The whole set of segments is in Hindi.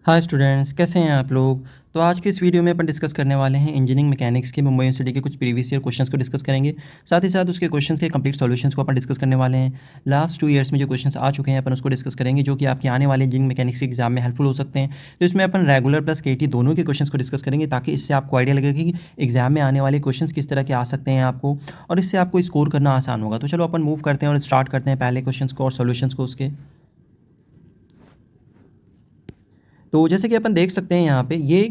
हाय स्टूडेंट्स, कैसे हैं आप लोग। तो आज के इस वीडियो में अपन डिस्कस करने वाले हैं इंजीनियरिंग मैकेनिक्स के मुंबई यूनिवर्सिटी के कुछ प्रीवियस ईयर क्वेश्चंस को डिस्कस करेंगे। साथ ही साथ उसके क्वेश्चंस के कंप्लीट सॉल्यूशंस को अपन डिस्कस करने वाले हैं। लास्ट 2 ईयर्स में जो क्वेश्चंस आ चुके हैं अपन उसको डिस्कस करेंगे, जो कि आपके आने वाले इंजीनियरिंग मैकेनिक्स के एग्जाम में हेल्पफुल हो सकते हैं। तो इसमें अपन रेगुलर प्लस केटी दोनों के क्वेश्चंस को डिस्कस करेंगे, ताकि इससे आपको आइडिया लगेगा कि एग्जाम में आने वाले क्वेश्चंस किस तरह के आ सकते हैं आपको, और इससे आपको स्कोर करना आसान होगा। तो चलो अपन मूव करते हैं और स्टार्ट करते हैं पहले क्वेश्चंस को और सॉल्यूशंस को उसके। तो जैसे कि अपन देख सकते हैं यहाँ पे ये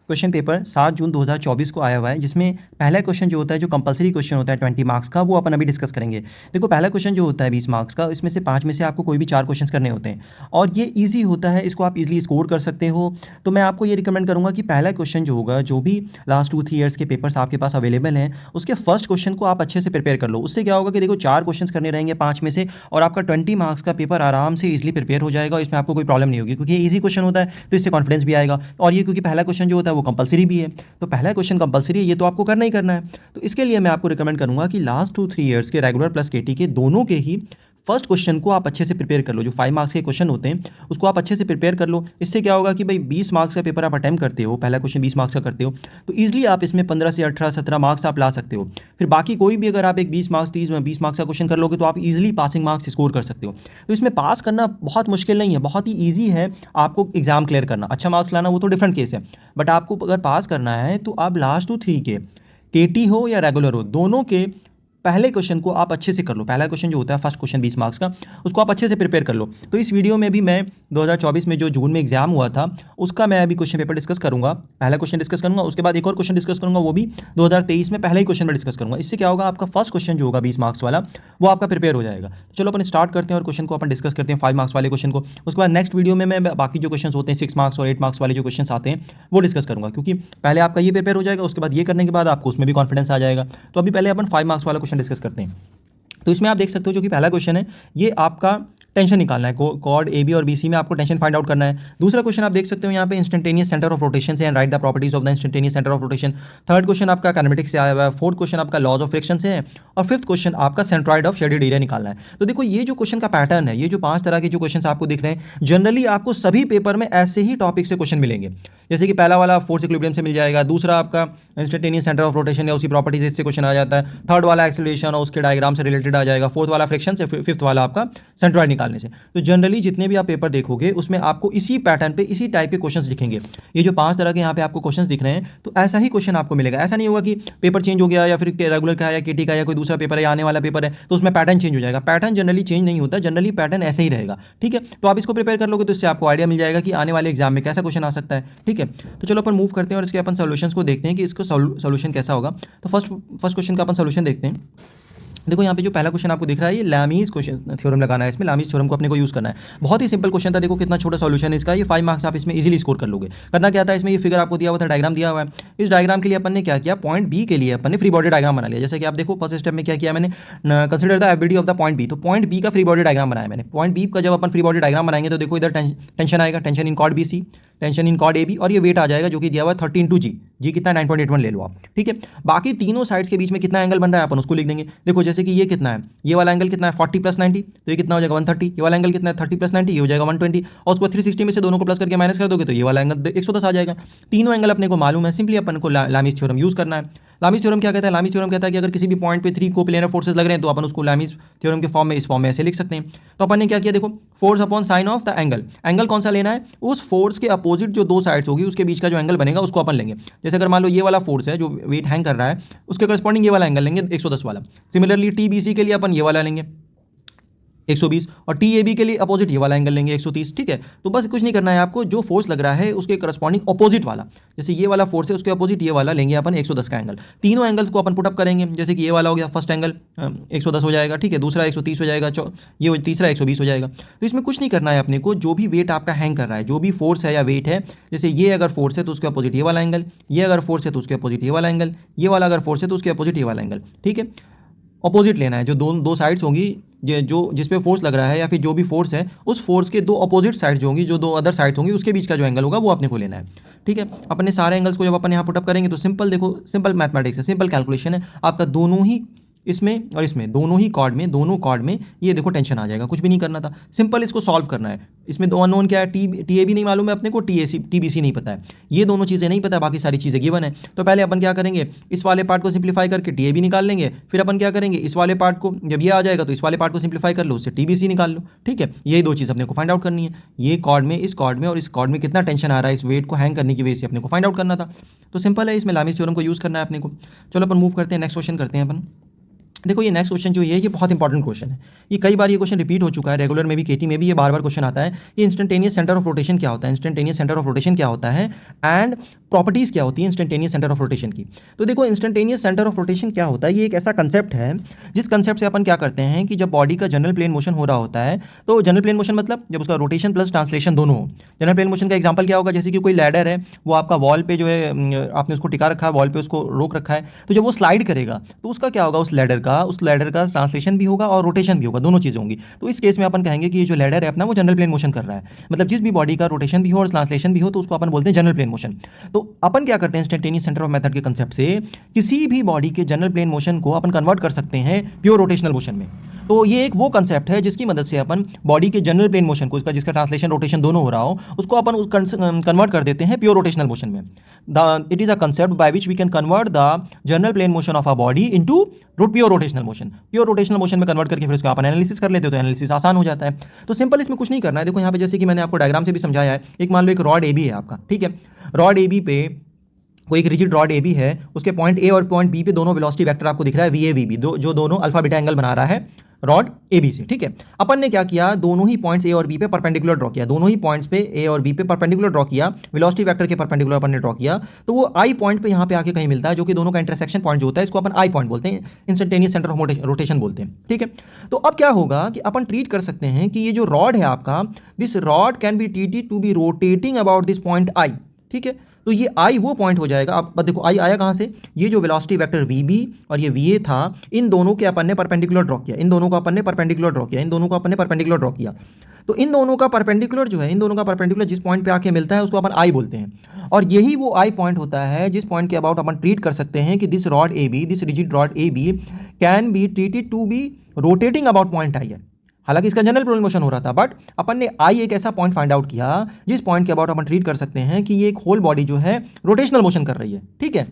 क्वेश्चन पेपर 7 जून 2024 को आया हुआ है, जिसमें पहला क्वेश्चन जो होता है, जो कंपलसरी क्वेश्चन होता है 20 मार्क्स का, वो अपन अभी डिस्कस करेंगे। देखो, पहला क्वेश्चन जो होता है 20 मार्क्स का, इसमें से 5 में से आपको कोई भी 4 क्वेश्चन करने होते हैं और ये ईजी होता है, इसको आप इजीली स्कोर कर सकते हो। तो मैं आपको ये रिकमेंड करूँगा कि पहला क्वेश्चन जो होगा, जो भी लास्ट 2-3 ईयर्स के पेपर्स आपके पास अवेलेबल हैं, उसके फर्स्ट क्वेश्चन को आप अच्छे से प्रिपेयर कर लो। उससे क्या होगा कि देखो, 4 क्वेश्चन करने रहेंगे 5 में से, और आपका 20 मार्क्स का पेपर आराम से ईजिली प्रिपेयर हो जाएगा, और इसमें आपको कोई प्रॉब्लम नहीं होगी, क्योंकि ये ईजी क्वेश्चन होता है तो इससे कॉन्फिडेंस भी आएगा। और ये क्योंकि पहला क्वेश्चन जो होता है वो कंपलसरी भी है, तो पहला क्वेश्चन कंपलसरी है, ये तो आपको करना ही करना है। तो इसके लिए मैं आपको रिकमेंड करूंगा कि लास्ट 2-3 ईयर्स के रेगुलर प्लस केटी के दोनों के ही फर्स्ट क्वेश्चन को आप अच्छे से प्रिपेयर कर लो। जो 5 मार्क्स के क्वेश्चन होते हैं उसको आप अच्छे से प्रिपेयर कर लो। इससे क्या होगा कि भाई 20 मार्क्स का पेपर आप अटेम्प्ट करते हो, पहला क्वेश्चन 20 मार्क्स का करते हो, तो ईजिली आप इसमें 15 से 18, 17 मार्क्स आप ला सकते हो। फिर बाकी कोई भी अगर आप एक 20 मार्क्स, 30, 20 मार्क्स का क्वेश्चन कर लोगे तो आप ईजिली पासिंग मार्क्स स्कोर कर सकते हो। तो इसमें पास करना बहुत मुश्किल नहीं है, बहुत ही ईजी है। आपको एग्जाम क्लियर करना, अच्छा मार्क्स लाना वो तो डिफरेंट केस है, बट आपको अगर पास करना है तो आप लास्ट 2-3 के केटी हो या रेगुलर हो, दोनों के पहले क्वेश्चन को आप अच्छे से कर लो। पहला क्वेश्चन जो होता है फर्स्ट क्वेश्चन 20 मार्क्स का, उसको आप अच्छे से प्रिपेयर कर लो। तो इस वीडियो में भी मैं 2024 में जो जून में एग्जाम हुआ था उसका मैं अभी क्वेश्चन पेपर डिस्कस करूंगा। पहला क्वेश्चन डिस्कस करूंगा, उसके बाद एक और क्वेश्चन डिस्कस करूंगा, वो भी 2023 में पहले ही क्वेश्चन में डिस्कस करूंगा। इससे क्या होगा, आपका फर्स्ट क्वेश्चन जो होगा 20 मार्क्स वाला, वो आपका प्रिपेयर हो जाएगा। तो चलो अपन स्टार्ट करते हैं और क्वेश्चन को अपन डिस्कस करते हैं 5 मार्क्स वाले क्वेश्चन को। उसके बाद नेक्स्ट वीडियो में मैं बाकी जो क्वेश्चन होते हैं 6 मार्क्स और 8 मार्क्स वाले जो क्वेश्चन आते हैं वो डिस्कस करूंगा, क्योंकि पहले आपका ये प्रिपेयर हो जाएगा, उसके बाद ये करने के बाद आपको उसमें भी कॉन्फिडेंस आ जाएगा। तो अभी पहले अपन 5 मार्क्स वाला क्वेश्चन डिस्कस करते हैं। तो इसमें आप देख सकते हो, जो कि पहला क्वेश्चन है, ये आपका टेंशन निकालना है। कॉर्ड ए बी और बी सी में आपको टेंशन फाइंड आउट करना है। दूसरा क्वेश्चन आप देख सकते हो यहाँ पे इंस्टेंटेनियस सेंटर ऑफ रोटेशन से, and right the properties of the instantaneous centre of rotation. Third question आपका काइनेमेटिक्स से आया हुआ है। फोर्थ क्वेश्चन आपका लॉज ऑफ फ्रिक्शन से है, और फिफ्थ क्वेश्चन आपका सेंट्रॉइड ऑफ शेडेड एरिया निकालना है। तो देखो, ये जो क्वेश्चन का पैटर्न है, ये जो 5 तरह के जो क्वेश्चन आपको दिख रहे हैं, जनरली आपको सभी पेपर में ऐसे ही टॉपिक से क्वेश्चन मिलेंगे। जैसे कि पहला वाला फोर्स इक्विलिब्रियम से मिल जाएगा, दूसरा आपका इंस्टेंटेनियस सेंटर ऑफ रोटेशन या उसकी प्रॉपर्टीज से क्वेश्चन आ जाता है, थर्ड वाला एक्सेलरेशन और उसके डायग्राम से रिलेटेड आ जाएगा, फोर्थ वाला फ्रिक्शन से, फिफ्थ वाला आपका सेंट्रॉइड निकालने से। तो जनरली जितने भी आप पेपर देखोगे उसमें आपको इसी पैटर्न पे इसी टाइप के क्वेश्चंस दिखेंगे। ये जो 5 तरह के यहाँ पे आपको क्वेश्चंस दिख रहे हैं, तो ऐसा ही क्वेश्चन आपको मिलेगा। ऐसा नहीं होगा कि पेपर चेंज हो गया, या फिर रेगुलर का है या केटी का या कोई दूसरा पेपर है या आने वाला पेपर है तो उसमें पैटर्न चेंज हो जाएगा। पैटर्न जनरली चेंज नहीं होता, जनरली पैटर्न ऐसे ही रहेगा। ठीक है, तो आप इसको प्रिपेयर कर लोगे तो इससे आपको आइडिया मिल जाएगा कि आने वाले एग्जाम में कैसा क्वेश्चन आ सकता है। ठीक है, तो चलो अपन मूव करते हैं और इसके अपन सोल्यूशंस को देखते हैं कि इसको सोल्यूशन कैसा होगा। तो फर्स्ट क्वेश्चन का अपन सोल्यूशन देखते हैं। देखो, यहाँ पे जो पहला क्वेश्चन आपको दिख रहा है, ये लामीज क्वेश्चन थ्योरम लगाना है, इसमें लामीज थ्योरम को अपने को यूज़ करना है। बहुत ही सिंपल क्वेश्चन था, देखो कितना छोटा सॉल्यूशन है इसका। ये 5 मार्क्स आप इसमें इजीली स्कोर कर लोगे। करना क्या था, इसमें ये फिगर आपको दिया हुआ था, डायग्राम दिया हुआ है। इस डायग्राम के लिए अपन ने क्या किया, पॉइंट बी के लिए अपन ने फ्री बॉडी डायग्राम बना लिया। जैसे कि आप देखो, फर्स्ट स्टेप में क्या किया मैंने, consider the ability of the point B. तो पॉइंट बी का फ्री बॉडी डायग्राम बनाया मैंने। पॉइंट बी का जब अपन फ्री बॉडी डायग्राम बनाएंगे तो देखो, इधर टेंशन आएगा, tension in cord B C, tension in cord A B, और ये वेट आ जाएगा जो कि दिया हुआ है 30 × जी कितना 9.81 ले लो आप। ठीक है, बाकी तीनों साइड्स के बीच में कितना एंगल बन रहा है अपन उसको लिख देंगे। देखो, जैसे कि ये कितना है, ये वाला एंगल कितना है 40 + 90, तो ये कितना हो जाएगा 130। ये वाला एंगल कितना है 30 + 90, ये हो जाएगा 120, और उसको 360 में से दोनों को प्लस करके माइनस कर दोगे तो ये वाला एंगल 110 आ जाएगा। तीनों एंगल अपने को मालूम है, सिंपली अपन को लामीज थ्योरम यूज करना है। लामीज थ्योरम क्या कहता है, लामीज थ्योरम कहता है कि अगर किसी भी पॉइंट पे 3 कोप्लेनर फोर्सेस लग रहे हैं तो अपन उसको लामीज थ्योरम के फॉर्म में, इस फॉर्म में ऐसे लिख सकते हैं। तो अपन ने क्या किया, देखो, force upon sine of the angle. Angle कौन सा लेना है, उस फोर्स के अपोजिट जो दो साइड्स होगी उसके बीच का जो एंगल बनेगा उसको अपन लेंगे। जैसे अगर मान लो ये वाला फोर्स है जो वेट हैंग कर रहा है, उसके करस्पॉन्डिंग ये वाला एंगल लेंगे 110 वाला। सिमिलरली टीबीसी के लिए अपन ये वाला लेंगे 120, और टी ए बी के लिए अपोजिट ये वाला एंगल लेंगे 130। ठीक है, तो बस कुछ नहीं करना है आपको, जो फोर्स लग रहा है उसके करस्पॉन्डिंग अपोजिट वाला, जैसे ये वाला फोर्स है उसके अपोजिट ये वाला लेंगे अपन 110 का एंगल। तीनों एंगल्स को अपन पुटअप करेंगे। जैसे कि ये वाला हो गया फर्स्ट एंगल 110 हो जाएगा, ठीक है, दूसरा 130 हो जाएगा, ये तीसरा 120 हो जाएगा। तो इसमें कुछ नहीं करना है अपने को, जो भी वेट आपका हैंग कर रहा है, जो भी फोर्स है या वेट है, जैसे ये अगर फोर्स है तो उसके अपोजिट ये वाला एंगल, ये अगर फोर्स है तो उसके अपोजिट ये वाला एंगल, ये वाला अगर फोर्स है तो उसके अपोजिट ये वाला एंगल। ठीक है, अपोजिट लेना है, जो दो साइड्स होंगी, जो जिस पे फोर्स लग रहा है या फिर जो भी फोर्स है, उस फोर्स के दो अपोजिट साइड्स जो होंगी, जो दो अदर साइड्स होंगी, उसके बीच का जो एंगल होगा वो अपने को लेना है। ठीक है, अपने सारे एंगल्स को जब अपन यहाँ पुटअप करेंगे तो सिंपल, देखो सिंपल मैथमेटिक्स है, सिंपल कैलकुलेशन है। आपका दोनों ही इसमें और इसमें दोनों ही कॉर्ड में, दोनों कॉर्ड में ये देखो टेंशन आ जाएगा, कुछ भी नहीं करना था, सिंपल इसको सॉल्व करना है। इसमें दो अननोन क्या है, टी ए भी नहीं मालूम है अपने को, टी बी सी नहीं पता है, ये दोनों चीज़ें नहीं पता, बाकी सारी चीज़ें गिवन है। तो पहले अपन क्या करेंगे, इस वाले पार्ट को सिंप्लीफाई करके टी ए भी निकाल लेंगे, फिर अपन क्या करेंगे, इस वाले पार्ट को जब ये आ जाएगा तो इस वाले पार्ट को सिंप्लीफाई कर लो, उससे टी बी सी निकाल लो, ठीक है। यही दो चीज़ अपने को फाइंड आउट करनी है, ये कॉर्ड में, इस कॉर्ड में और इस कॉर्ड में कितना टेंशन आ रहा है, इस वेट को हैंग करने की वजह से अपने को फाइंड आउट करना था। तो सिंपल है, इसमें लामीस थ्योरम को यूज़ करना है अपने को। चलो अपन मूव करते हैं, नेक्स्ट क्वेश्चन करते हैं अपन। देखो ये नेक्स्ट क्वेश्चन जो ये बहुत इंपॉर्टेंट क्वेश्चन है, ये कई बार ये क्वेश्चन रिपीट हो चुका है, रेगुलर में भी, केटी में भी ये बार बार क्वेश्चन आता है कि इंस्टेंटेनियस सेंटर ऑफ रोटेशन क्या होता है, इंस्टेंटेनियस सेंटर ऑफ रोटेशन क्या होता है एंड प्रॉपर्टीज़ क्या होती है इंस्टेंटेनियस सेंटर ऑफ रोटेशन की। तो देखो इंस्टेंटेनियस सेंटर ऑफ रोटेशन क्या होता है, ये एक ऐसा कंसेप्ट है जिस कंसेप्ट से अपन क्या करते हैं कि जब बॉडी का जनरल प्लेन मोशन हो रहा होता है, तो जनरल प्लेन मोशन मतलब जब उसका रोटेशन प्लस ट्रांसलेशन दोनों हो। जनरल प्लेन मोशन का एग्जांपल क्या होगा, जैसे कि कोई लैडर है, वो आपका वॉल पे जो है आपने उसको टिका रखा है, वॉल पे उसको रोक रखा है, तो जब वो स्लाइड करेगा तो उसका क्या होगा, उस लैडर का ट्रांसलेशन भी होगा और रोटेशन भी होगा, दोनों चीज़ें होंगी। तो इस केस में अपन कहेंगे कि ये जो लैडर है अपना वो जनरल प्लेन मोशन कर रहा है, मतलब जिस भी बॉडी का रोटेशन भी हो और ट्रांसलेशन भी हो तो उसको अपन बोलते हैं जनरल प्लेन मोशन। तो अपन क्या करते हैं इंस्टेंटेनियस सेंटर ऑफ मेथड के कंसेप्ट से किसी भी बॉडी के जनरल प्लेन मोशन को अपन कन्वर्ट कर सकते हैं प्योर रोटेशनल मोशन में। तो ये एक वो कंसेप्ट है जिसकी मदद से अपन बॉडी के जनरल प्लेन मोशन को, इसका जिसका ट्रांसलेशन रोटेशन दोनों हो रहा हो, उसको अपन कन्वर्ट कर देते हैं प्योर रोटेशनल मोशन में। It is a concept by which we can convert the general plane motion of a body into pure rotational motion. Pure rotational motion में कन्वर्ट करके फिर उसका अपन एनालिसिस कर लेते हो, तो एनालिसिस आसान हो जाता है। तो सिंपल इसमें कुछ नहीं करना है। देखो यहाँ पे जैसे कि मैंने आपको डायग्राम से भी समझाया है, एक मान लो एक रॉड ए बी है आपका, ठीक है। रॉड ए बी पे कोई एक रिजिड रॉड ए बी है, उसके पॉइंट ए और पॉइंट बी पे दोनों वेलोसिटी वेक्टर आपको दिख रहा है वी ए वी बी, जो दोनों अल्फा बीटा एंगल बना रहा है रॉड ए बी से, ठीक है। अपन ने क्या किया, दोनों ही पॉइंट्स ए और बी पे परपेंडिकुलर ड्रॉ किया, दोनों ही पॉइंट्स पे ए और बी पे परपेंडिकुलर ड्रॉ किया, वेलोसिटी वेक्टर के परपेंडिकुलर अपन ने ड्रॉ किया। तो वो आई पॉइंट पे यहाँ पे आके कहीं मिलता है, जो कि दोनों का इंटरसेक्शन पॉइंट जो होता है, इसको अपन आई पॉइंट बोलते हैं, इंस्टेंटेनियस सेंटर ऑफ रोटेशन बोलते हैं, ठीक है। तो अब क्या होगा कि अपन ट्रीट कर सकते हैं कि ये जो रॉड है आपका, this rod can be treated to be rotating about this point I, ठीक है। तो ये आई वो पॉइंट हो जाएगा। अब देखो आई आया कहाँ से, ये जो वेलोसिटी वेक्टर वी बी और ये वी ए था, इन दोनों के अपन ने परपेंडिकुलर ड्रॉ किया, इन दोनों को अपन ने परपेंडिकुलर ड्रॉ किया, इन दोनों को अपन ने परपेंडिकुलर ड्रॉ किया। तो इन दोनों का परपेंडिकुलर जो है, इन दोनों का परपेंडिकुलर जिस पॉइंट पे आके मिलता है उसको अपन आई बोलते हैं। और यही वो आई पॉइंट होता है जिस पॉइंट के अबाउट अपन ट्रीट कर सकते हैं कि this rod A B, this rigid rod A B can be treated to be rotating about point I है। हालांकि इसका जनरल प्लेन मोशन हो रहा था, बट अपन ने आई एक ऐसा पॉइंट फाइंड आउट किया जिस पॉइंट के अबाउट अपन ट्रीट कर सकते हैं कि ये एक होल बॉडी जो है रोटेशनल मोशन कर रही है, ठीक है।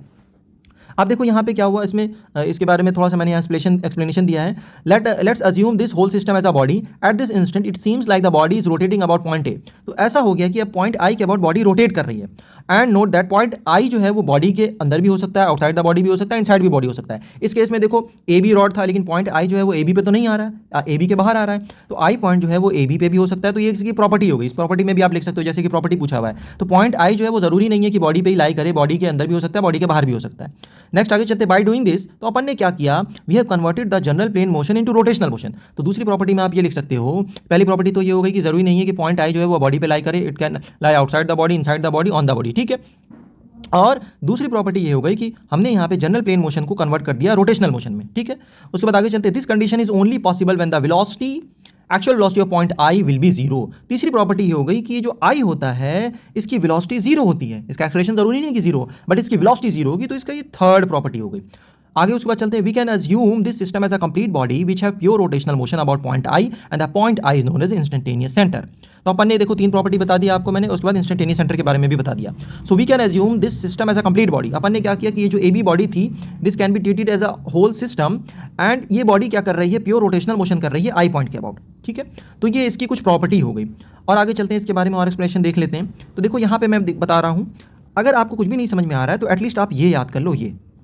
अब देखो यहाँ पे क्या हुआ, इसमें इसके बारे में थोड़ा सा मैंने एक्सप्लेनेशन दिया है। Let's assume this whole system as a body, at this instant it seems like the body is rotating about point A. तो ऐसा हो गया कि अब पॉइंट आई के अबाउट बॉडी रोटेट कर रही है। And note that point I जो है वो बॉडी के अंदर भी हो सकता है, आउटसाइड द बॉडी भी हो सकता है, इनसाइड भी बॉडी हो सकता है। इस केस में देखो ए बी रॉड था, लेकिन पॉइंट आई जो है वो ए बी पे तो नहीं आ रहा है, ए बी के बाहर आ रहा है। तो आई पॉइंट जो है वो ए बी पे भी हो सकता है। तो ये इसकी प्रॉपर्टी हो गई। इस प्रॉपर्टी में भी आप लिख सकते हो, जैसे कि प्रॉपर्टी पूछा हुआ है, तो पॉइंट आई जो है वो जरूरी नहीं है कि बॉडी पे ही लाई करे, बॉडी के अंदर भी हो सकता है, बॉडी के बाहर भी हो सकता है। नेक्स्ट आगे चलते, बाय डूइंग दिस तो अपन ने क्या किया, we have converted the general plane motion into rotational motion. तो दूसरी प्रॉपर्टी में आप ये लिख सकते हो, पहली प्रॉपर्टी तो ये हो गई कि जरूरी नहीं है कि पॉइंट आई जो है वो बॉडी पे लाई करे, it can lie outside the body, inside the body, on the body, ठीक है। और दूसरी प्रॉपर्टी ये हो गई कि हमने यहाँ पे जनरल प्लेन मोशन को कन्वर्ट कर दिया रोटेशनल मोशन में, ठीक है। उसके बाद आगे चलते, this condition is only possible when the velocity actual velocity of point I will be zero. तीसरी प्रॉपर्टी ये हो गई कि जो आई होता है इसकी वेलोसिटी जीरो होती है, इसका एक्सेलरेशन जरूरी नहीं है कि जीरो, बट इसकी वेलोसिटी जीरो होगी। तो इसका ये थर्ड प्रॉपर्टी हो गई। आगे उसके बाद चलते हैं, we can assume this system as a complete body which have pure rotational motion about point I and the point I is known as instantaneous centre. तो अपन ने देखो तीन प्रॉपर्टी बता दिया आपको मैंने, उसके बाद इंस्टेंटेनियस सेंटर के बारे में भी बता दिया। So we can assume this system as a complete body. अपन ने क्या किया कि ये जो ए बी बॉडी थी, this can be treated as a whole system, and ये बॉडी क्या कर रही है, प्योर रोटेशनल मोशन कर रही है आई पॉइंट के अबाउट, ठीक है। तो ये इसकी कुछ प्रॉपर्टी हो गई। और आगे चलते हैं, इसके बारे में और एक्सप्लेनेशन देख लेते हैं। तो देखो यहाँ पे मैं बता रहा हूँ, अगर आपको कुछ भी नहीं समझ में आ रहा है तो एटलीस्ट आप ये याद कर लो,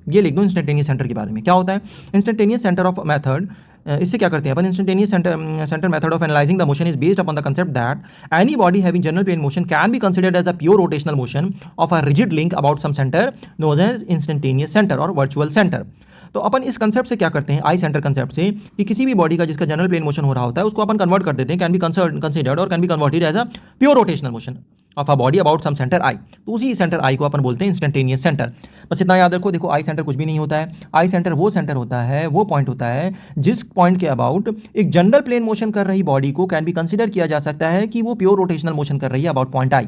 ये लिख दो इंस्टेंटेनियस सेंटर के बारे में। क्या होता है इंस्टेंटेनियस सेंटर ऑफ मेथड, इससे क्या करते हैं अपन, instantaneous centre method of analysing the motion is based upon the concept that any body having general plane motion can be considered as a pure rotational motion of a rigid link about some centre known as instantaneous centre और वर्चुअल सेंटर। तो अपन इस कंसेप्ट से क्या करते हैं, आई सेंटर कंसेप्ट से, कि किसी भी बॉडी का जिसका जनरल प्लेन मोशन हो रहा होता है उसको अपन कन्वर्ट कर देते हैं, कैन बी कंसिडर्ड और can be converted as a pure rotational motion of a body about some centre I. तो उसी सेंटर आई को अपन बोलते हैं इंस्टेंटेनियस सेंटर। बस इतना याद रखो। देखो आई सेंटर कुछ भी नहीं होता है, आई सेंटर वो सेंटर होता है, वो पॉइंट होता है जिस पॉइंट के अबाउट एक जनरल प्लेन मोशन कर रही बॉडी को कैन बी कंसिडर किया जा सकता है कि वो प्योर रोटेशनल मोशन कर रही है अबाउट पॉइंट आई,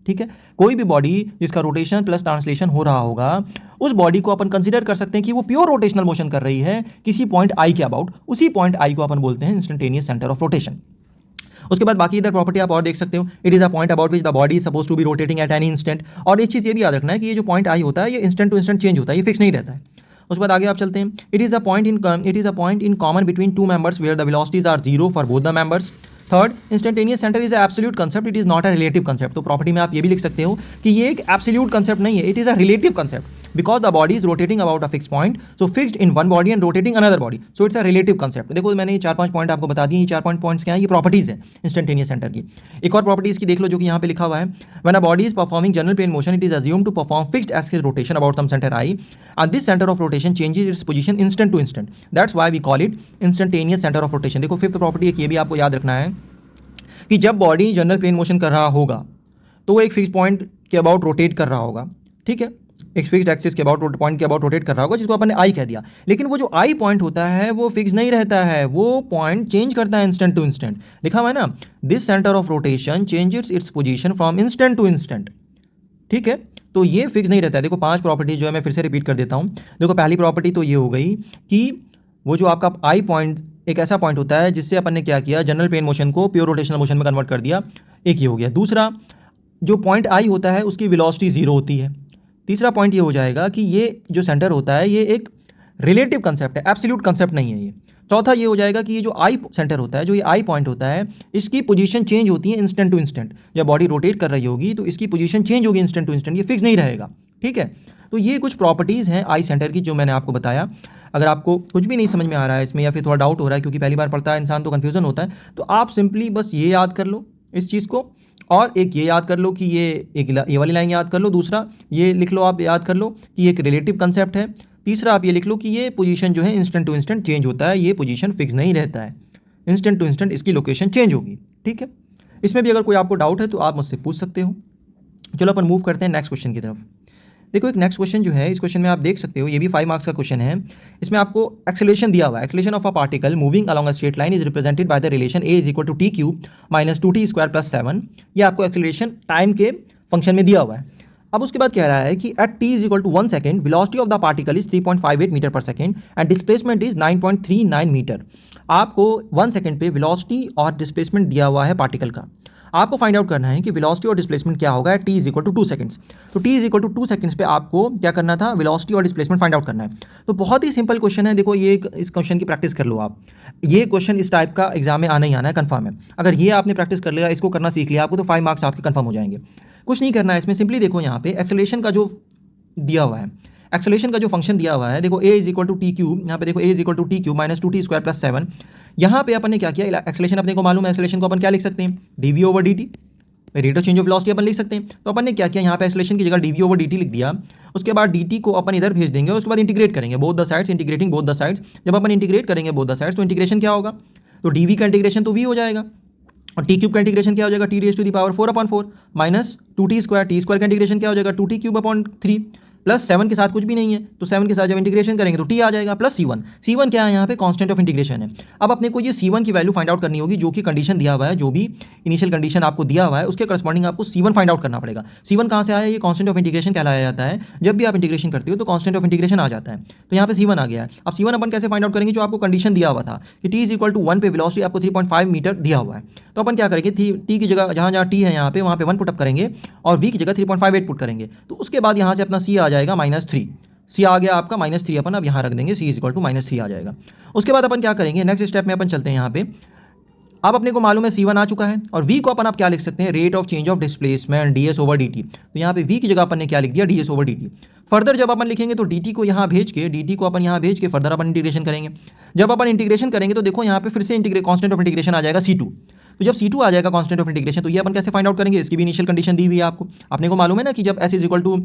ठीक है, कोई भी बॉडी जिसका रोटेशन प्लस ट्रांसलेशन हो रहा होगा, उस बॉडी को अपन कंसीडर कर सकते हैं कि वो प्योर रोटेशनल मोशन कर रही है किसी पॉइंट आई के अबाउट, उसी पॉइंट आई को अपन बोलते हैं इंस्टेंटेनियस सेंटर ऑफ रोटेशन। उसके बाद बाकी इधर प्रॉपर्टी आप और देख सकते हो, it is a point about which the body is suppose to be rotating at any instant. और एक चीज़ ये भी याद रखना है कि ये जो पॉइंट आई होता है ये इंस्टेंट टू इंस्टेंट चेंज होता है, ये फिक्स नहीं रहता है। उसके बाद आगे आप चलते हैं, it is a point in common between two members where the velocities are zero for both the members. Third, instantaneous centre is absolute concept, it is not a relative concept. तो प्रॉपर्टी में आप ये भी लिख सकते हो कि ये एक एब्सोल्यूट कंसेप्ट नहीं है, it is a relative concept because the body is rotating about a fixed point, so fixed in one body and rotating another body, so it's a relative concept। देखो मैंने ये 4-5 पॉइंट आपको बता दिए, ये 4 पॉइंट्स क्या है, ये प्रॉपर्टीज है इंस्टेंटेनियस सेंटर की। एक और प्रॉपर्टीज की देख लो जो कि यहाँ पे लिखा हुआ है, when a body is performing general plane motion it is assumed to perform fixed axis rotation about some center I and this center of rotation changes its position instant to instant, that's why we call it instantaneous center of rotation। देखो फिफ्थ प्रॉपर्टी एक ये भी आपको याद रखना है कि जब बॉडी जनरल प्लेन मोशन कर रहा होगा तो वो एक फिक्स पॉइंट के अबाउट रोटेट कर रहा होगा, ठीक है, एक फिक्स्ड एक्सिस के अबाउट पॉइंट के अबाउट रोटेट कर रहा होगा जिसको अपन ने आई कह दिया। लेकिन वो जो आई पॉइंट होता है वो फिक्स नहीं रहता है, वो पॉइंट चेंज करता है इंस्टेंट टू इंस्टेंट। लिखा हुआ है ना, this centre of rotation changes its position from instant to instant, ठीक है, तो ये फिक्स नहीं रहता है। देखो 5 प्रॉपर्टीज जो है मैं फिर से रिपीट कर देता हूँ। देखो पहली प्रॉपर्टी तो ये हो गई कि वो जो आपका आई पॉइंट एक ऐसा पॉइंट होता है जिससे अपन ने क्या किया, जनरल प्लेन मोशन को प्योर रोटेशनल मोशन में कन्वर्ट कर दिया, एक ये हो गया। दूसरा, जो पॉइंट आई होता है उसकी वेलोसिटी जीरो होती है। तीसरा पॉइंट ये हो जाएगा कि ये जो सेंटर होता है ये एक रिलेटिव कंसेप्ट है, एब्सोल्यूट कंसेप्ट नहीं है ये। चौथा ये हो जाएगा कि ये जो आई सेंटर होता है, जो ये आई पॉइंट होता है, इसकी पोजीशन चेंज होती है इंस्टेंट टू इंस्टेंट। जब बॉडी रोटेट कर रही होगी तो इसकी पोजीशन चेंज होगी इंस्टेंट टू इंस्टेंट, ये फिक्स नहीं रहेगा, ठीक है। तो ये कुछ प्रॉपर्टीज़ हैं आई सेंटर की जो मैंने आपको बताया। अगर आपको कुछ भी नहीं समझ में आ रहा है इसमें या फिर थोड़ा डाउट हो रहा है क्योंकि पहली बार पढ़ता है इंसान तो कन्फ्यूजन होता है, तो आप सिंपली बस ये याद कर लो इस चीज़ को, और एक ये याद कर लो कि ये वाली लाइन याद कर लो। दूसरा ये लिख लो, आप याद कर लो कि ये एक रिलेटिव कंसेप्ट है। तीसरा आप ये लिख लो कि ये पोजीशन जो है इंस्टेंट टू इंस्टेंट चेंज होता है, ये पोजीशन फिक्स नहीं रहता है, इंस्टेंट टू इंस्टेंट इसकी लोकेशन चेंज होगी, ठीक है। इसमें भी अगर कोई आपको डाउट है तो आप मुझसे पूछ सकते हो। चलो अपन मूव करते हैं नेक्स्ट क्वेश्चन की तरफ। देखो एक नेक्स्ट क्वेश्चन जो है, इस क्वेश्चन में आप देख सकते हो, ये भी 5 मार्क्स का क्वेश्चन है। इसमें आपको एक्सेलरेशन दिया हुआ है, acceleration of a particle moving along a straight line is represented by the relation A is equal to T cube minus 2t² + 7। ये आपको एक्सेलरेशन टाइम के फंक्शन में दिया हुआ है। अब उसके बाद कह रहा है कि at t is equal to 1 second velocity of the particle is 3.58 metre per second and displacement is 9.39 metre. आपको 1 सेकेंड पे वेलोसिटी और डिस्प्लेसमेंट दिया हुआ है पार्टिकल का। आपको फाइंड आउट करना है कि वेलोसिटी और डिस्प्लेसमेंट क्या होगा at t is equal to 2 seconds. तो t is equal to 2 seconds पे आपको क्या करना था, वेलोसिटी और डिस्प्लेसमेंट फाइंड आउट करना है। तो बहुत ही सिंपल क्वेश्चन है। देखो ये इस क्वेश्चन की प्रैक्टिस कर लो आप, ये क्वेश्चन इस टाइप का एग्जाम में आना ही आना है, कंफर्म है। अगर ये आपने प्रैक्टिस कर लिया, इसको करना सीख लिया आपको, तो 5 मार्क्स आपके कंफर्म हो जाएंगे। कुछ नहीं करना है इसमें, सिंपली देखो यहाँ पे एक्सेलरेशन का जो दिया हुआ है, एक्सेलरेशन का जो फंक्शन दिया हुआ है, देखो a is equal to T cube, यहाँ पे देखो a is equal to T cube minus 2t² + 7। यहाँ पे अपन ने क्या किया, एक्सेलरेशन अपने को मालूम है, एक्सेलरेशन को अपन क्या लिख सकते हैं, dv/dt, rate of change of velocity अपन लिख सकते हैं। तो अपन ने क्या किया, यहाँ पे एक्सेलरेशन की जगह dv/dt लिख दिया। उसके बाद dt को अपन इधर भेज देंगे, उसके बाद इंटीग्रेट करेंगे both the sides, integrating both the sides. जब अपन इंटीग्रेट करेंगे बोथ द साइड्स तो इंटीग्रेशन क्या होगा, तो dv का इंटीग्रेशन तो v हो जाएगा और t क्यूब का इंटीग्रेशन क्या हो जाएगा, t⁴/4/4 माइनस 2t², t² का इंटीग्रेशन क्या हो जाएगा, 2t³ प्लस 7 के साथ कुछ भी नहीं है, तो 7 के साथ जब इंटीग्रेशन करेंगे तो t आ जाएगा प्लस c1। c1 क्या है, यहाँ पे कांस्टेंट ऑफ इंटीग्रेशन है। अब अपने को ये c1 की वैल्यू फाइंड आउट करनी होगी, जो कि कंडीशन दिया हुआ है, जो भी इनिशियल कंडीशन आपको दिया हुआ है उसके करस्पॉन्डिंग आपको c1 फाइंड आउट करना पड़ेगा। c1 कहाँ से आया, ये कांस्टेंट ऑफ इंटीग्रेशन कहलाया जाता है। जब भी आप इंटीग्रेशन करते हो तो कांस्टेंट ऑफ इंटीग्रेशन आ जाता है, तो यहाँ पे c1 आ गया है। अब c1 अपन कैसे फाइंड आउट करेंगे, जो आपको कंडीशन दिया हुआ था कि t इज इक्वल टू 1 पे वेलोसिटी आपको 3.5 मीटर दिया हुआ है। तो अपन क्या करेंगे, t की जगह जहाँ जहाँ t है यहाँ पे, वहाँ पे 1 पुटअप करेंगे और v की जगह 3.58 पुट करेंगे। तो उसके बाद यहाँ से अपना c आ जाएगा -3, c आ गया आपका -3, अपन अब यहाँ रख देंगे, c इज इक्वल टू -3 आ जाएगा। उसके बाद अपन क्या करेंगे, नेक्स्ट स्टेप में अपन चलते हैं यहाँ पे। अब अपने को मालूम है c1 आ चुका है और v को अपन आप क्या लिख सकते हैं, rate of change of displacement ds/dt। तो यहाँ पे v की जगह अपन ने क्या लिख दिया, ds/dt। फर्दर जब अपन लिखेंगे तो dt को यहाँ भेज के, dt को अपन यहाँ भेज के फर्दर अपन इंटीग्रेशन करेंगे। जब अपन इंटीग्रेशन करेंगे तो देखो यहाँ पे फिर से कांस्टेंट ऑफ इंटीग्रेशन आ जाएगा c2। तो जब c2 आ जाएगा कांस्टेंट ऑफ इंटीग्रेशन, तो ये अपन कैसे फाइंड आउट करेंगे, इसकी भी इनिशियल कंडीशन दी हुई है आपको। अपने को मालूम है ना कि जब s इज इक्वल टू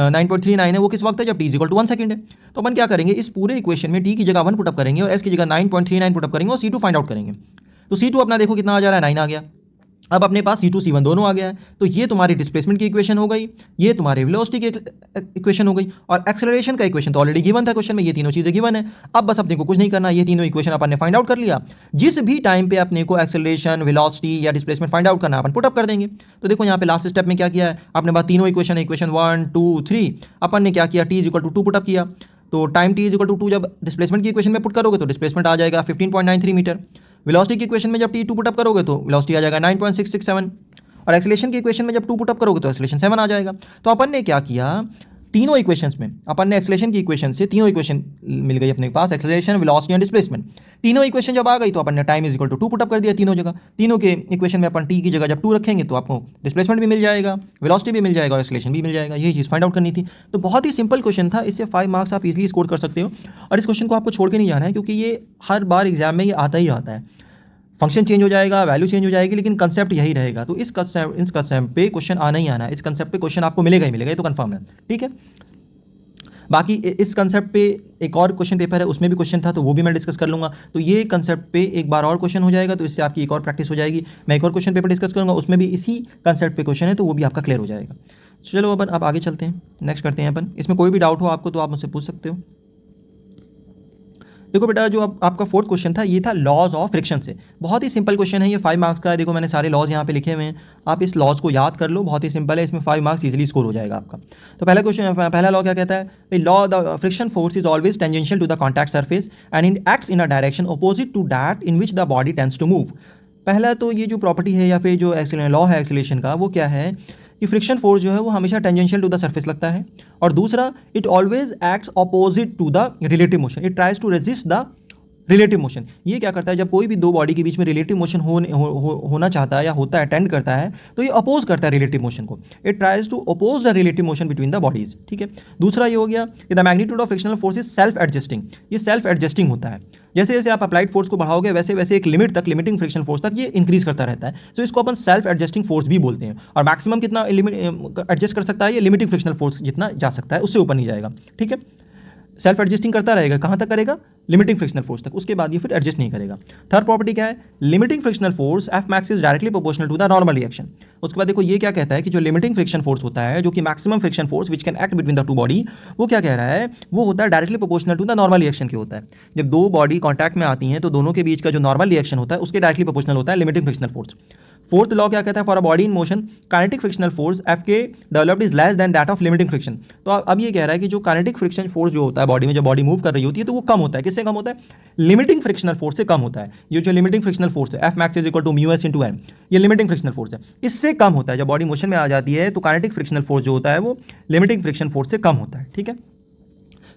9.39 है वो किस वक्त है, जब t is equal to 1 second है। तो अपन क्या करेंगे, इस पूरे इक्वेशन में t की जगह 1 पुटअप करेंगे और s की जगह 9.39 पुटअप करेंगे और c2 फाइंड आउट करेंगे। तो c2 अपना देखो कितना आ जा रहा है, 9 आ गया। अब अपने पास C2 C1 दोनों आ गया है, तो ये तुम्हारी डिस्प्लेसमेंट की इक्वेशन हो गई, ये तुम्हारी वेलोसिटी की इक्वेशन हो गई, और एक्सेलरेशन का इक्वेशन तो ऑलरेडी गिवन था क्वेश्चन में, ये तीनों चीजें गिवन है। अब बस अपने को कुछ नहीं करना, ये तीनों इक्वेशन अपन ने फाइंड आउट कर लिया। जिस भी टाइम पे अपने को एक्सेलरेशन, वेलोसिटी या डिस्प्लेसमेंट फाइंड आउट करना, अपन पुट अप कर देंगे। तो देखो यहाँ पे लास्ट स्टेप में क्या किया है, अपने पास तीनों इक्वेशन 1 2 3, अपन ने क्या किया, t = 2 पुट अप किया। तो टाइम t = 2 जब डिस्प्लेसमेंट की इक्वेशन में पुट करोगे तो डिस्प्लेसमेंट आ जाएगा 15.93 मीटर। वेलोसिटी की इक्वेशन में जब t2 पुट अप करोगे तो वेलोसिटी आ जाएगा 9.667, और एक्सेलेरेशन की इक्वेशन में जब 2 पुट अप करोगे तो एक्सेलेरेशन 7 आ जाएगा। तो अपन ने क्या किया, तीनों इक्वेशंस में अपन ने एक्सेलेरेशन की इक्वेशन से तीनों इक्वेशन मिल गई अपने पास, एक्सेलेरेशन, वेलोसिटी एंड डिस्प्लेसमेंट। तीनों इक्वेशन जब आ गई तो अपन ने टाइम = 2 पुट अप कर दिया तीनों जगह। तीनों के इक्वेशन में अपन t की जगह जब 2 रखेंगे तो आपको डिस्प्लेसमेंट भी मिल जाएगा, वेलोसिटी भी मिल जाएगा और एक्सेलेरेशन भी मिल जाएगा। यही चीज़ फाइंड आउट करनी थी। तो बहुत ही सिंपल क्वेश्चन था, इससे 5 मार्क्स आप इजीली स्कोर कर सकते हो। और इस क्वेश्चन को आपको छोड़ के नहीं जाना है, क्योंकि ये हर बार एग्जाम में ये आता ही आता है। फंक्शन चेंज हो जाएगा, वैल्यू चेंज हो जाएगी, लेकिन कंसेप्ट यही रहेगा। तो इस कंसेप्ट पे क्वेश्चन आना ही आना है, इस कंसेप्ट पे क्वेश्चन आपको मिलेगा ही मिलेगा, ये तो कंफर्म है, ठीक है। बाकी इस कंसेप्ट पे एक और क्वेश्चन पेपर है, उसमें भी क्वेश्चन था, तो वो भी मैं डिस्कस कर लूँगा। तो ये कंसेप्ट पे एक बार और क्वेश्चन हो जाएगा, तो इससे आपकी एक और प्रैक्टिस हो जाएगी। मैं एक और क्वेश्चन पेपर डिस्कस करूँगा, उसमें भी इसी कंसेप्ट पे क्वेश्चन है, तो वो भी आपका क्लियर हो जाएगा। चलो अपन अब आगे चलते हैं, नेक्स्ट करते हैं अपन। इसमें कोई भी डाउट हो आपको तो आप मुझसे पूछ सकते हो। देखो बेटा, जो आपका 4th क्वेश्चन था, ये था लॉज ऑफ फ्रिक्शन से। बहुत ही सिंपल क्वेश्चन है, ये 5 मार्क्स का है। देखो मैंने सारे लॉज यहाँ पे लिखे हुए हैं, आप इस लॉज को याद कर लो, बहुत ही सिंपल है, इसमें 5 मार्क्स इजीली स्कोर हो जाएगा आपका। तो पहला क्वेश्चन, पहला लॉ क्या कहता है, law the friction force is always tangential to the contact surface and in acts in a direction opposite to that in which the body tends to move. पहला तो ये जो प्रॉपर्टी है या फिर जो लॉ है एक्सेलरेशन का, वो क्या है कि फ्रिक्शन फोर्स जो है वो हमेशा टेंजेंशियल टू द सरफेस लगता है। और दूसरा, it always acts opposite to the relative motion, it tries to resist the relative motion. ये क्या करता है, जब कोई भी दो बॉडी के बीच में रिलेटिव मोशन होना चाहता है या होता है, टेंड करता है, तो ये अपोज करता है रिलेटिव मोशन को। It tries to oppose the relative motion between the bodies, ठीक है। दूसरा ये हो गया कि the magnitude of frictional force is self adjusting, ये सेल्फ एडजस्टिंग होता है। जैसे जैसे आप अप्लाइड फोर्स को बढ़ाओगे वैसे वैसे एक लिमिट तक, लिमिटिंग फ्रिक्शन फोर्स तक ये इंक्रीज करता रहता है। तो इसको अपन सेल्फ एडजस्टिंग फोर्स भी बोलते हैं। और मैक्सिमम कितना लिमिट एडजस्ट कर सकता है, ये लिमिटिंग फ्रिक्शनल फोर्स जितना जा सकता है, उससे ऊपर नहीं जाएगा, ठीक है। सेल्फ एडजस्टिंग करता रहेगा, कहाँ तक करेगा, लिमिटिंग फ्रिक्शनल फोर्स तक, उसके बाद ये फिर एडजस्ट नहीं करेगा। थर्ड प्रॉपर्टी क्या है, limiting frictional force F max is directly proportional to the normal reaction. उसके बाद देखो ये क्या कहता है कि जो लिमिटिंग फ्रिक्शन फोर्स होता है, जो कि maximum friction force which can act between the two body, वो क्या कह रहा है, वो होता है directly proportional to the normal reaction के होता है। जब दो बॉडी कॉन्टैक्ट में आती हैं तो दोनों के बीच का जो नॉर्मल रिएक्शन होता है उसके डायरेक्टली प्रोपोर्शनल होता है limiting frictional force. Fourth law क्या कहता है, for a body in motion kinetic frictional force F K developed is less than that of limiting friction. तो अब ये कह रहा है कि जो काइनेटिक फ्रिक्शन फोर्स जो होता है बॉडी में, जब बॉडी मूव कर रही होती है, तो वो कम होता है, किससे कम होता है, लिमिटिंग फ्रिक्शनल फोर्स से कम होता है। ये जो लिमिटिंग फ्रिक्शनल फोर्स है F max is equal to mu S into N, ये लिमिटिंग फ्रिक्शनल फोर्स है, इससे कम होता है। जब बॉडी मोशन में आ जाती है तो काइनेटिक फ्रिक्शनल फोर्स जो होता है वो लिमिटिंग फ्रिक्शन फोर्स से कम होता है, ठीक है।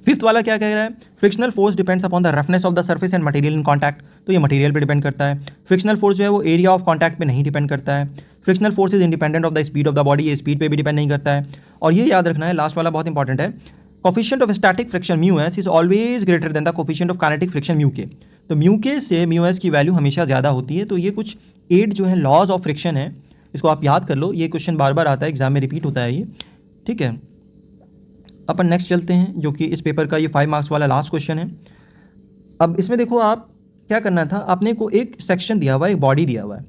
फिफ्थ वाला क्या कह रहा है, frictional force depends upon the roughness of the surface and material in contact. तो ये मटेरियल पे डिपेंड करता है। फ्रिक्शनल फोर्स जो है वो एरिया ऑफ कॉन्टैक्ट पे नहीं डिपेंड करता है। Frictional force is independent of the speed of the body, ये स्पीड पे भी डिपेंड नहीं करता है। और ये याद रखना है, लास्ट वाला बहुत इंपॉर्टेंट है, coefficient of static friction mu S is always greater than the coefficient of kinetic friction mu के। तो म्यू के से म्यू एस की वैल्यू हमेशा ज़्यादा होती है। तो ये कुछ 8 जो है लॉज ऑफ फ्रिक्शन है, इसको आप याद कर लो, ये क्वेश्चन बार बार आता है एग्जाम में, रिपीट होता है ये, ठीक है। अपन नेक्स्ट चलते हैं, जो कि इस पेपर का ये 5 मार्क्स वाला लास्ट क्वेश्चन है। अब इसमें देखो आप क्या करना था, आपने को एक सेक्शन दिया हुआ है, एक बॉडी दिया हुआ है,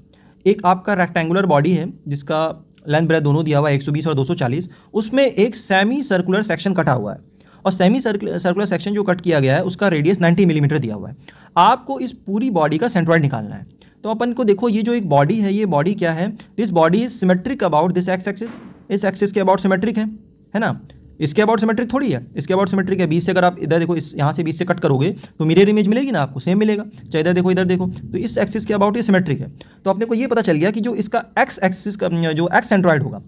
एक आपका रेक्टेंगुलर बॉडी है जिसका लेंथ ब्रेथ दोनों दिया हुआ है 120 और 240, उसमें एक सेमी सर्कुलर सेक्शन कटा हुआ है, और सेमी सर्कुलर सेक्शन जो कट किया गया है उसका रेडियस 90 मिलीमीटर दिया हुआ है। आपको इस पूरी बॉडी का सेंट्रॉइड निकालना है। तो अपन को देखो ये जो एक बॉडी है, ये बॉडी क्या है, this body is symmetric about this x axis, इस एक्सिस के अबाउट सिमेट्रिक है ना। इसके अबाउट सिमेट्रिक थोड़ी है, इसके अबाउट सिमेट्रिक है। 20 से अगर आप इधर देखो, इस यहाँ से 20 से कट करोगे तो मिरर इमेज मिलेगी ना आपको, सेम मिलेगा, चाहे इधर देखो इधर देखो। तो इस एक्सिस के अबाउट ये सिमेट्रिक है। तो अपने को ये पता चल गया कि जो इसका एक्स एक्सिस का जो एक्स सेंट्रॉइड होगा,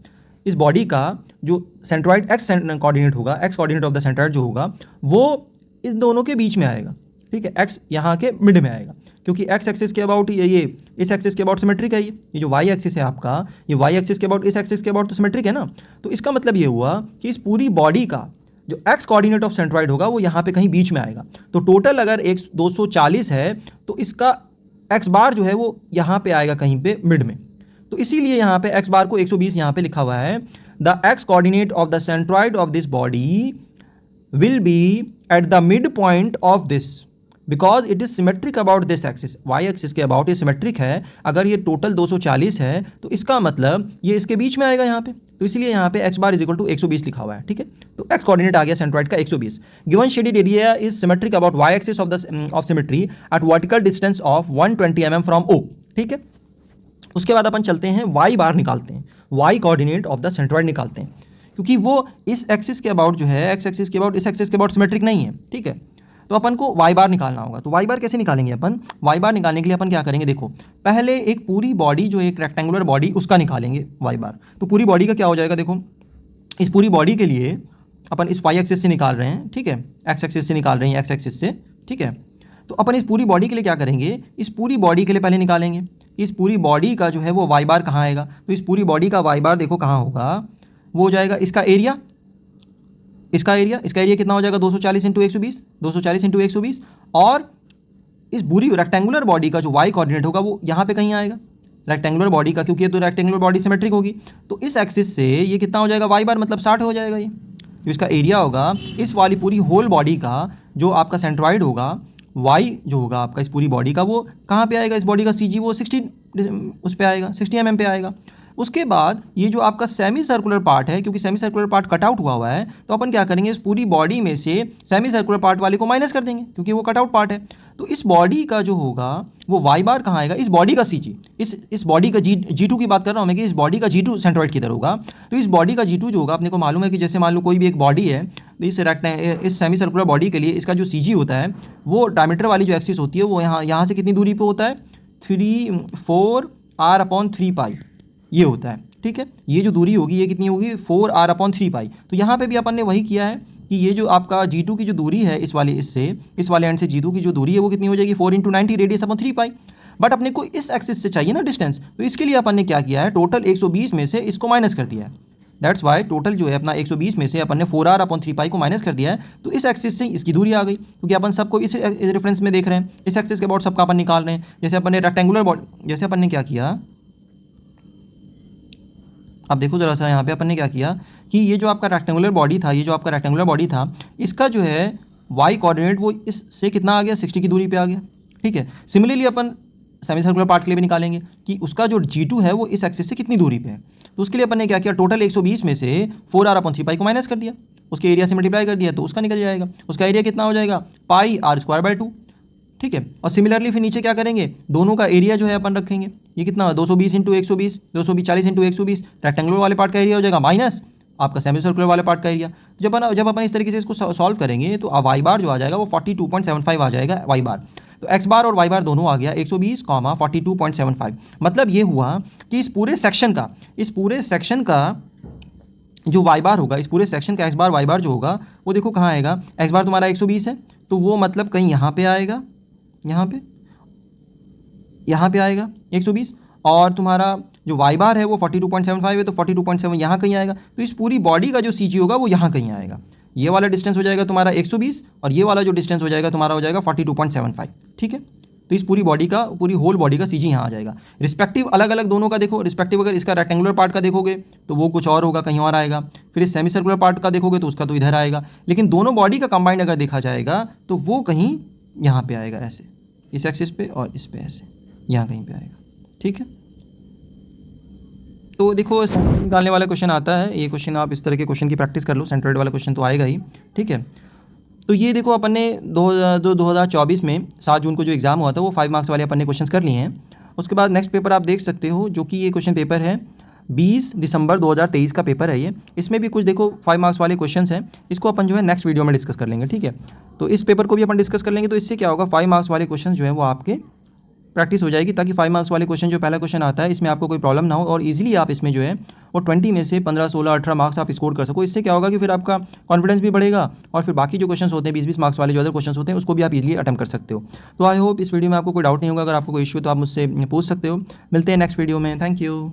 इस बॉडी का जो सेंट्रॉइड एक्स कोऑर्डिनेट होगा, x coordinate of the centroid जो होगा, वो इस दोनों के बीच में आएगा, ठीक है। एक्स यहाँ के मिड में आएगा, क्योंकि एक्स एक्सिस के अबाउट ये इस एक्सिस के अबाउट सिमेट्रिक है। ये जो वाई एक्सिस है आपका, ये वाई एक्सिस के अबाउट इस एक्सिस के अबाउट तो सिमेट्रिक है ना। तो इसका मतलब ये हुआ कि इस पूरी बॉडी का जो एक्स कोऑर्डिनेट ऑफ सेंट्रॉइड होगा वो यहाँ पे कहीं बीच में आएगा। तो टोटल अगर 240 है तो इसका एक्स बार जो है वो यहाँ पे आएगा कहीं पे मिड में। तो इसीलिए यहाँ पे एक्स बार को 120 यहाँ पे लिखा हुआ है, the X coordinate of the centroid of this body will be at the mid point of this, because it is symmetric about this axis, Y axis के अबाउट ये सिमेट्रिक है। अगर ये टोटल 240 है तो इसका मतलब ये इसके बीच में आएगा यहाँ पे, तो इसलिए यहाँ पे x bar is equal to 120 लिखा हुआ है, ठीक है। तो x कोऑर्डिनेट आ गया सेंट्रॉइड का 120। Given shaded area is symmetric about y axis of symmetry at vertical distance of 120 mm from O, ठीक है। उसके बाद अपन चलते हैं y बार निकालते हैं, y coordinate of the centroid निकालते हैं, क्योंकि वो इस एक्सिस के अबाउट जो है, x एक्सिस के अबाउट इस एक्सिस के अबाउट सिमेट्रिक नहीं है, ठीक है। तो अपन को y बार निकालना होगा। तो y बार कैसे निकालेंगे अपन? y बार निकालने के लिए अपन क्या करेंगे, देखो पहले एक पूरी बॉडी जो एक रेक्टेंगुलर बॉडी उसका निकालेंगे y बार। तो पूरी बॉडी का क्या हो जाएगा, देखो इस पूरी बॉडी के लिए अपन इस y एक्सिस से निकाल रहे हैं, ठीक है, x एक्सिस से निकाल रहे हैं, x एक्सिस से, ठीक है। तो अपन इस पूरी बॉडी के लिए क्या करेंगे, इस पूरी बॉडी के लिए पहले निकालेंगे इस पूरी बॉडी का जो है वो y बार कहाँ आएगा। तो इस पूरी बॉडी का y बार देखो कहाँ होगा, वो हो जाएगा इसका एरिया, इसका एरिया कितना हो जाएगा 240 इंटू 120, 240 इंटू 120। और इस पूरी रेक्टेंगुलर बॉडी का जो y कोऑर्डिनेट होगा वो यहाँ पे कहीं आएगा, रेक्टेंगुलर बॉडी का, क्योंकि ये तो रेक्टेंगुलर बॉडी सिमेट्रिक होगी। तो इस एक्सिस से ये कितना हो जाएगा y बार, मतलब 60 हो जाएगा। ये जो इसका एरिया होगा इस वाली पूरी होल बॉडी का जो आपका सेंट्रॉइड होगा, y जो होगा आपका इस पूरी बॉडी का, वो कहाँ पे आएगा, इस बॉडी का CG वो 60 उस पे आएगा, 60 mm पे आएगा। उसके बाद ये जो आपका सेमी सर्कुलर पार्ट है, क्योंकि semi circular part cut out हुआ है, तो अपन क्या करेंगे, इस पूरी बॉडी में से सेमी सर्कुलर पार्ट वाले को माइनस कर देंगे, क्योंकि वो कट आउट पार्ट है। तो इस बॉडी का जो होगा वो y बार कहाँ आएगा, इस बॉडी का CG, इस बॉडी का G2 की बात कर रहा हूँ मैं, कि इस बॉडी का G2 सेंट्रॉइड किधर होगा। तो इस बॉडी का G2 जो होगा, अपने को मालूम है कि जैसे मान लो कोई भी एक बॉडी है, तो इस सेमी सर्कुलर बॉडी के लिए इसका जो CG होता है वो डायमीटर वाली जो एक्सिस होती है वो यहाँ से कितनी दूरी पे होता है, 4r/3 पाई ये होता है, ठीक है। ये जो दूरी होगी ये कितनी होगी, 4r/3 पाई। तो यहाँ पे भी अपन ने वही किया है कि ये जो आपका G2 की जो दूरी है इस वाले एंड से G2 की जो दूरी है वो कितनी हो जाएगी, 4 × 90 रेडियस अपॉन 3 पाई। बट अपने को इस एक्सिस से चाहिए ना डिस्टेंस, तो इसके लिए अपन ने क्या किया है, टोटल 120 में से इसको माइनस कर दिया है। दैट्स वाई टोटल जो है अपना 120 में से अपन ने 4r/3 पाई को माइनस कर दिया है। तो इस एक्सिस से इसकी दूरी आ गई, क्योंकि अपन सबको इस रेफरेंस में देख रहे हैं, इस एक्सिस के अबाउट सबका अपन निकाल रहे हैं। जैसे अपन ने रेक्टेंगुलर बॉडी, जैसे अपन ने क्या किया, अब देखो जरा सा यहाँ पे अपन ने क्या किया कि ये जो आपका रेक्टेंगुलर बॉडी था, इसका जो है y कोऑर्डिनेट वो इससे कितना आ गया, 60 की दूरी पे आ गया, ठीक है। सिमिलरली अपन सेमी सर्कुलर पार्ट के लिए भी निकालेंगे कि उसका जो G2 है वो इस एक्सिस से कितनी दूरी पे है। तो उसके लिए अपन ने क्या किया, टोटल 120 में से 4r/3 पाई को माइनस कर दिया, उसके एरिया से मल्टीप्लाई कर दिया, तो उसका निकल जाएगा। उसका एरिया कितना हो जाएगा, πr²/2, ठीक है। और सिमिलरली फिर नीचे क्या करेंगे, दोनों का एरिया जो है अपन रखेंगे, ये कितना 220 × 120, 240 × 120, रेक्टेंगुलर वाले पार्ट का एरिया हो जाएगा माइनस आपका सेमी सर्कुलर वाले पार्ट का एरिया। जब अपन इस तरीके से इसको सॉल्व करेंगे तो y बार जो आ जाएगा वो 42.75 आ जाएगा y बार। तो x बार और y बार दोनों आ गया 120, 42.75। मतलब ये हुआ कि इस पूरे सेक्शन का जो y बार होगा, इस पूरे सेक्शन का x बार y बार जो होगा वो देखो कहाँ आएगा, x बार तुम्हारा 120 है तो वो मतलब कहीं यहाँ पे आएगा, यहाँ पे आएगा 120, और तुम्हारा जो y बार है वो 42.75 है तो 42.7 यहाँ कहीं आएगा। तो इस पूरी बॉडी का जो CG होगा वो यहाँ कहीं आएगा। ये वाला डिस्टेंस हो जाएगा तुम्हारा 120 और ये वाला जो डिस्टेंस हो जाएगा तुम्हारा हो जाएगा 42.75, ठीक है। तो इस पूरी होल बॉडी का CG यहाँ आ जाएगा। रिस्पेक्टिव अलग अलग दोनों का देखो, रिस्पेक्टिव अगर इसका रेक्टेंगुलर पार्ट का देखोगे तो वो कुछ और होगा, कहीं और आएगा। फिर इस सेमी सर्कुलर पार्ट का देखोगे तो उसका तो इधर आएगा। लेकिन दोनों बॉडी का कंबाइंड अगर देखा जाएगा तो वो कहीं यहाँ पे आएगा, ऐसे इस एक्सिस पे और इस पे ऐसे यहाँ कहीं पे आएगा, ठीक है। तो देखो सेंट्रॉइड निकालने वाला क्वेश्चन आता है, ये क्वेश्चन आप इस तरह के क्वेश्चन की प्रैक्टिस कर लो, सेंट्रॉइड वाला क्वेश्चन तो आएगा ही, ठीक है। तो ये देखो अपन ने 2024 में 7 जून को जो एग्ज़ाम हुआ था वो 5 मार्क्स वाले अपन ने क्वेश्चन कर लिए हैं। उसके बाद नेक्स्ट पेपर आप देख सकते हो, जो कि ये क्वेश्चन पेपर है 20 दिसंबर 2023 का पेपर है ये। इसमें भी कुछ देखो 5 मार्क्स वाले क्वेश्चन हैं, इसको अपन जो है नेक्स्ट वीडियो में डिस्कस कर लेंगे, ठीक है। तो इस पेपर को भी अपन डिस्कस कर लेंगे। तो इससे क्या होगा, 5 मार्क्स वाले क्वेश्चन जो है वो आपके प्रैक्टिस हो जाएगी, ताकि 5 मार्क्स वाले क्वेश्चन जो पहला क्वेश्चन आता है इसमें आपको कोई प्रॉब्लम ना हो और इजीली आप इसमें जो है वो 20 में से 15, 16, 18 मार्क्स आप स्कोर कर सको। इससे क्या होगा कि फिर आपका कॉन्फिडेंस भी बढ़ेगा और फिर बाकी जो क्वेश्चन होते हैं 20-20 मार्क्स वाले जो अदर क्वेश्चन होते हैं उसको भी आप इजीली अटेम्प्ट कर सकते हो। तो आई होप इस वीडियो में आपको कोई डाउट नहीं होगा। अगर आपको कोई इश्यू तो आप मुझसे पूछ सकते हो। मिलते हैं नेक्स्ट वीडियो में। Thank you.